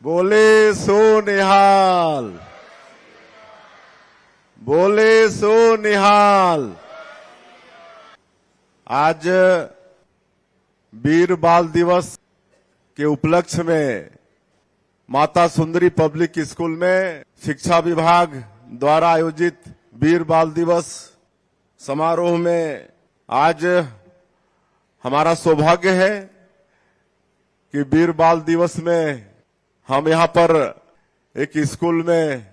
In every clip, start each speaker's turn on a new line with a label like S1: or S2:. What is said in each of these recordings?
S1: बोले सो निहाल, बोले सो निहाल। आज वीर बाल दिवस के उपलक्ष्य में माता सुंदरी पब्लिक स्कूल में शिक्षा विभाग द्वारा आयोजित वीर बाल दिवस समारोह में आज हमारा सौभाग्य है कि वीर बाल दिवस में हम यहाँ पर एक स्कूल में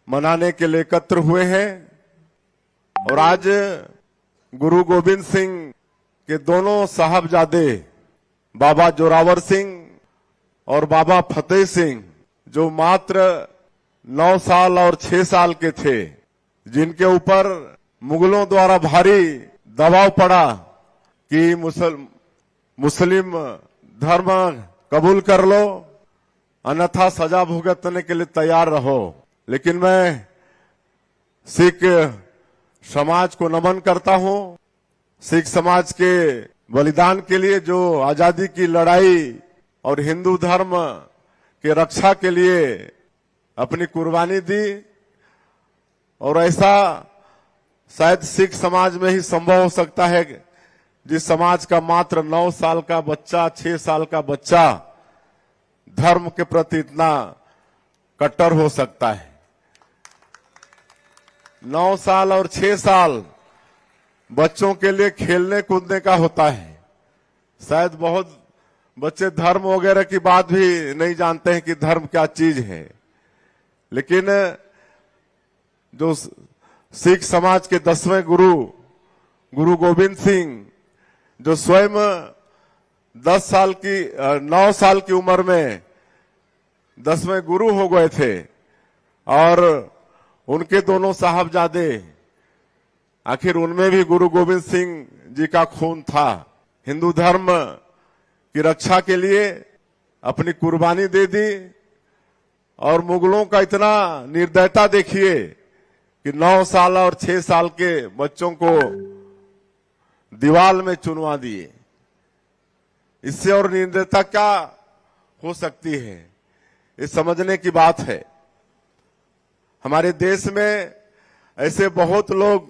S1: मनाने के लिए एकत्र हुए हैं। और आज गुरु गोविंद सिंह के दोनों साहबजादे बाबा जोरावर सिंह और बाबा फतेह सिंह, जो मात्र 9 साल और 6 साल के थे, जिनके ऊपर मुगलों द्वारा भारी दबाव पड़ा कि मुस्लिम धर्म कबूल कर लो, अन्यथा सजा भुगतने के लिए तैयार रहो। लेकिन मैं सिख समाज को नमन करता हूं। सिख समाज के बलिदान के लिए, जो आजादी की लड़ाई और हिंदू धर्म के रक्षा के लिए अपनी कुर्बानी दी, और ऐसा शायद सिख समाज में ही संभव हो सकता है जिस समाज का मात्र 9 साल का बच्चा, 6 साल का बच्चा धर्म के प्रति इतना कट्टर हो सकता है। 9 साल और 6 साल बच्चों के लिए खेलने कूदने का होता है। शायद बहुत बच्चे धर्म वगैरह की बात भी नहीं जानते हैं कि धर्म क्या चीज है। लेकिन जो सिख समाज के 10वें गुरु गोविंद सिंह, जो स्वयं 9 साल की उम्र में 10वें गुरु हो गए थे, और उनके दोनों साहबजादे, आखिर उनमें भी गुरु गोविंद सिंह जी का खून था। हिंदू धर्म की रक्षा के लिए अपनी कुर्बानी दे दी। और मुगलों का इतना निर्दयता देखिए कि 9 साल और 6 साल के बच्चों को दीवार में चुनवा दिए। इससे और निर्दयता क्या हो सकती है, ये समझने की बात है। हमारे देश में ऐसे बहुत लोग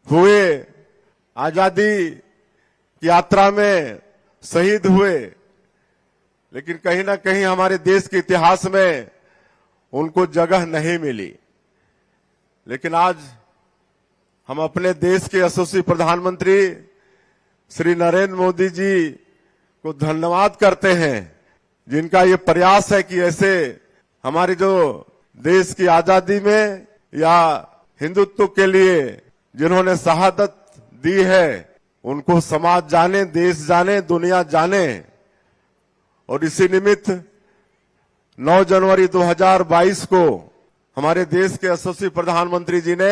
S1: हुए, आजादी की यात्रा में शहीद हुए, लेकिन कहीं ना कहीं हमारे देश के इतिहास में उनको जगह नहीं मिली। लेकिन आज हम अपने देश के यशस्वी प्रधानमंत्री श्री नरेंद्र मोदी जी को धन्यवाद करते हैं, जिनका ये प्रयास है कि ऐसे हमारी जो देश की आजादी में या हिंदुत्व के लिए जिन्होंने शहादत दी है, उनको समाज जाने, देश जाने, दुनिया जाने। और इसी निमित्त 9 जनवरी 2022 को हमारे देश के यशस्वी प्रधानमंत्री जी ने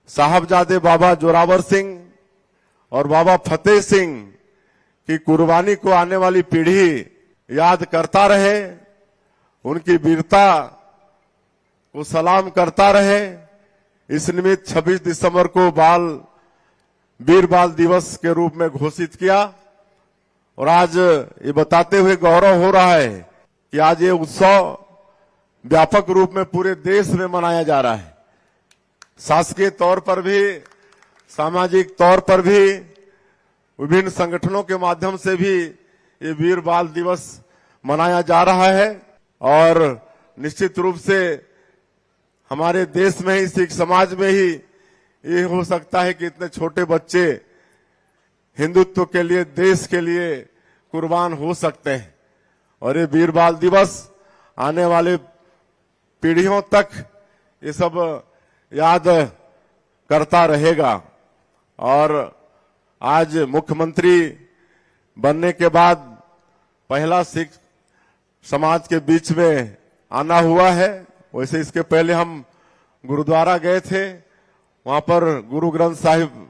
S1: साहबजादे बाबा जोरावर सिंह और बाबा फतेह सिंह की कुर्बानी को आने वाली पीढ़ी याद करता रहे, उनकी वीरता को सलाम करता रहे। इस निमित्त 26 दिसंबर को वीर बाल दिवस के रूप में घोषित किया। और आज ये बताते हुए गौरव हो रहा है कि आज ये उत्सव व्यापक रूप में पूरे देश में मनाया जा रहा है। शासकीय तौर पर भी, सामाजिक तौर पर भी, विभिन्न संगठनों के माध्यम से भी ये वीर बाल दिवस मनाया जा रहा है। और निश्चित रूप से हमारे देश में ही, सिख समाज में ही ये हो सकता है कि इतने छोटे बच्चे हिंदुत्व के लिए, देश के लिए कुर्बान हो सकते हैं। और ये वीर बाल दिवस आने वाले पीढ़ियों तक ये सब याद करता रहेगा। और आज मुख्यमंत्री बनने के बाद पहला सिख समाज के बीच में आना हुआ है। वैसे इसके पहले हम गुरुद्वारा गए थे, वहां पर गुरु ग्रंथ साहिब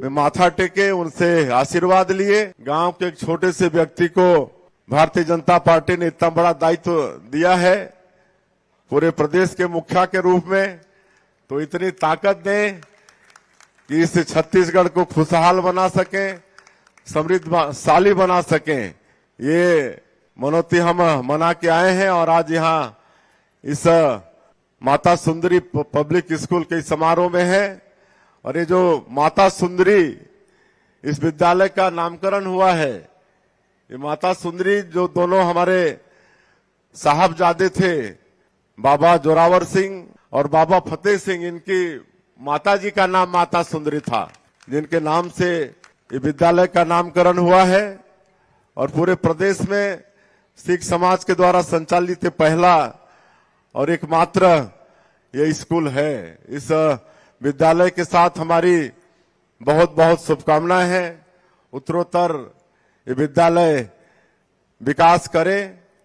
S1: में माथा टेके, उनसे आशीर्वाद लिए। गांव के एक छोटे से व्यक्ति को भारतीय जनता पार्टी ने इतना बड़ा दायित्व दिया है पूरे प्रदेश के मुखिया के रूप में, तो इतनी ताकत दें कि इस छत्तीसगढ़ को खुशहाल बना सकें, समृद्धशाली बना सकें। ये मनौती हम मना के आए हैं और आज यहाँ इस माता सुंदरी पब्लिक स्कूल के समारोह में है। और ये जो माता सुंदरी इस विद्यालय का नामकरण हुआ है, ये माता सुंदरी जो दोनों हमारे साहबजादे थे, बाबा जोरावर सिंह और बाबा फतेह सिंह, इनकी माता जी का नाम माता सुंदरी था, जिनके नाम से ये विद्यालय का नामकरण हुआ है। और पूरे प्रदेश में सिख समाज के द्वारा संचालित पहला और एकमात्र ये स्कूल है। इस विद्यालय के साथ हमारी बहुत बहुत शुभकामनाएं हैं। उत्तरोत्तर ये विद्यालय विकास करे।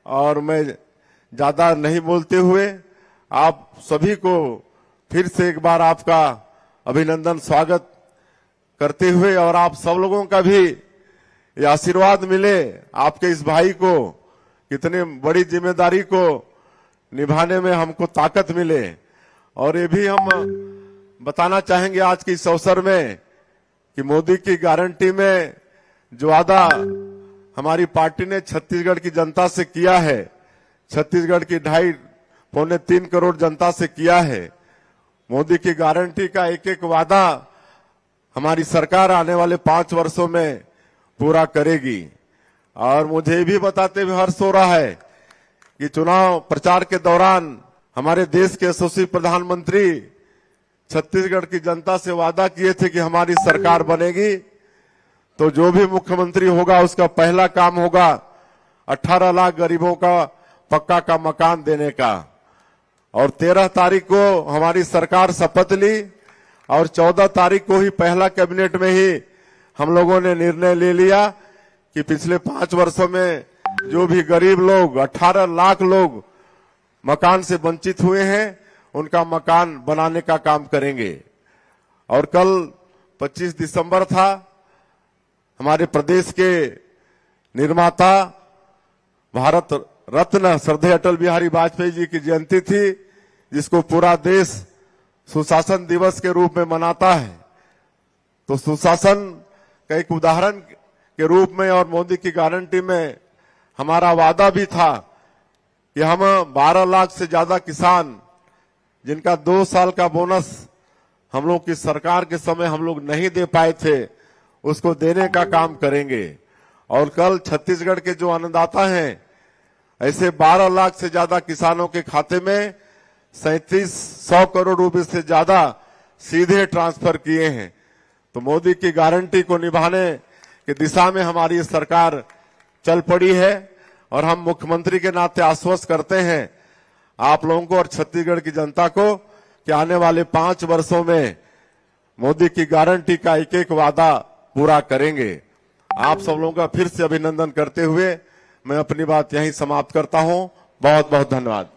S1: और मैं ज्यादा नहीं बोलते हुए आप सभी को फिर से एक बार आपका अभिनंदन स्वागत करते हुए, और आप सब लोगों का भी ये आशीर्वाद मिले, आपके इस भाई को कितने बड़ी जिम्मेदारी को निभाने में हमको ताकत मिले। और ये भी हम बताना चाहेंगे आज के इस अवसर में कि मोदी की गारंटी में जो वादा हमारी पार्टी ने छत्तीसगढ़ की जनता से किया है, छत्तीसगढ़ की 2.5-3 करोड़ जनता से किया है, मोदी की गारंटी का एक एक वादा हमारी सरकार आने वाले 5 वर्षों में पूरा करेगी। और मुझे भी बताते हुए हर्ष हो रहा है कि चुनाव प्रचार के दौरान हमारे देश के यशस्वी प्रधानमंत्री छत्तीसगढ़ की जनता से वादा किए थे कि हमारी सरकार बनेगी तो जो भी मुख्यमंत्री होगा उसका पहला काम होगा 18 लाख गरीबों का पक्का का मकान देने का। और 13 तारीख को हमारी सरकार शपथ ली और 14 तारीख को ही पहला कैबिनेट में ही हम लोगों ने निर्णय ले लिया कि पिछले 5 वर्षों में जो भी गरीब लोग 18 लाख लोग मकान से वंचित हुए हैं उनका मकान बनाने का काम करेंगे। और कल 25 दिसंबर था, हमारे प्रदेश के निर्माता भारत रत्न श्रद्धेय अटल बिहारी वाजपेयी जी की जयंती थी, जिसको पूरा देश सुशासन दिवस के रूप में मनाता है। तो सुशासन का एक उदाहरण के रूप में और मोदी की गारंटी में हमारा वादा भी था कि हम 12 लाख से ज्यादा किसान जिनका 2 साल का बोनस हम लोग की सरकार के समय हम लोग नहीं दे पाए थे, उसको देने का काम करेंगे। और कल छत्तीसगढ़ के जो अन्नदाता हैं, ऐसे 12 लाख से ज्यादा किसानों के खाते में 3700 करोड़ रुपए से ज्यादा सीधे ट्रांसफर किए हैं। तो मोदी की गारंटी को निभाने की दिशा में हमारी सरकार चल पड़ी है। और हम मुख्यमंत्री के नाते आश्वस्त करते हैं आप लोगों को और छत्तीसगढ़ की जनता को कि आने वाले 5 वर्षों में मोदी की गारंटी का एक एक वादा पूरा करेंगे। आप सब लोगों का फिर से अभिनंदन करते हुए मैं अपनी बात यहीं समाप्त करता हूं। बहुत बहुत धन्यवाद।